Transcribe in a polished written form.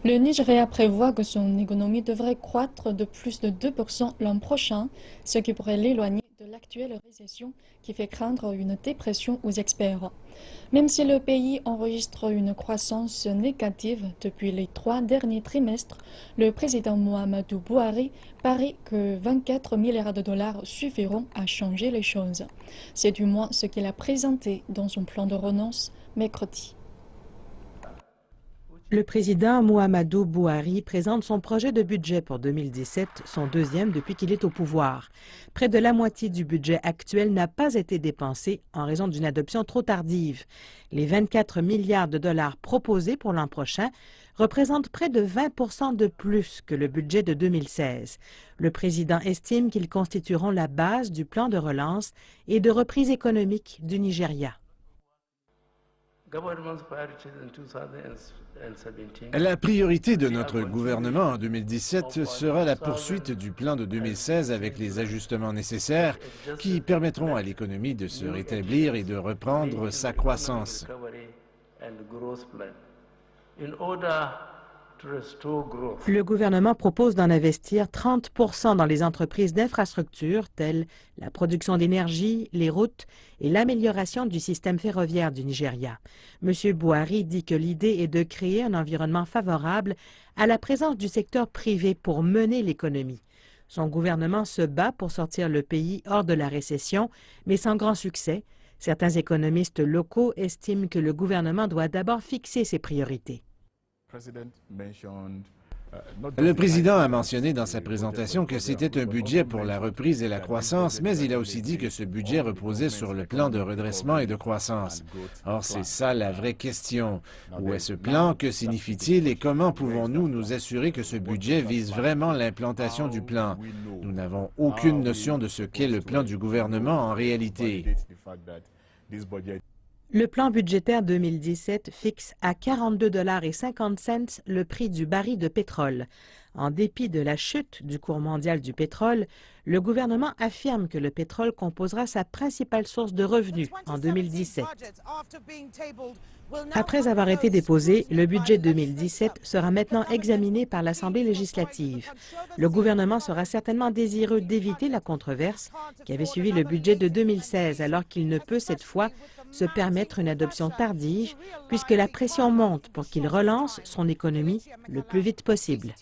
Le Nigeria prévoit que son économie devrait croître de plus de 2% l'an prochain, ce qui pourrait l'éloigner de l'actuelle récession qui fait craindre une dépression aux experts. Même si le pays enregistre une croissance négative depuis les 3 derniers trimestres, le président Muhammadu Buhari parie que 24 milliards de dollars suffiront à changer les choses. C'est du moins ce qu'il a présenté dans son plan de relance mercredi. Le président Muhammadu Buhari présente son projet de budget pour 2017, son deuxième depuis qu'il est au pouvoir. Près de la moitié du budget actuel n'a pas été dépensé en raison d'une adoption trop tardive. Les 24 milliards de dollars proposés pour l'an prochain représentent près de 20% de plus que le budget de 2016. Le président estime qu'ils constitueront la base du plan de relance et de reprise économique du Nigeria. La priorité de notre gouvernement en 2017 sera la poursuite du plan de 2016 avec les ajustements nécessaires qui permettront à l'économie de se rétablir et de reprendre sa croissance. Le gouvernement propose d'en investir 30% dans les entreprises d'infrastructures telles la production d'énergie, les routes et l'amélioration du système ferroviaire du Nigeria. M. Buhari dit que l'idée est de créer un environnement favorable à la présence du secteur privé pour mener l'économie. Son gouvernement se bat pour sortir le pays hors de la récession, mais sans grand succès. Certains économistes locaux estiment que le gouvernement doit d'abord fixer ses priorités. Le président a mentionné dans sa présentation que c'était un budget pour la reprise et la croissance, mais il a aussi dit que ce budget reposait sur le plan de redressement et de croissance. Or, c'est ça la vraie question. Où est ce plan? Que signifie-t-il? Et comment pouvons-nous nous assurer que ce budget vise vraiment l'implantation du plan? Nous n'avons aucune notion de ce qu'est le plan du gouvernement en réalité. Le plan budgétaire 2017 fixe à 42,50 $ le prix du baril de pétrole. En dépit de la chute du cours mondial du pétrole, le gouvernement affirme que le pétrole composera sa principale source de revenus en 2017. Après avoir été déposé, le budget 2017 sera maintenant examiné par l'Assemblée législative. Le gouvernement sera certainement désireux d'éviter la controverse qui avait suivi le budget de 2016, alors qu'il ne peut cette fois se permettre une adoption tardive, puisque la pression monte pour qu'il relance son économie le plus vite possible.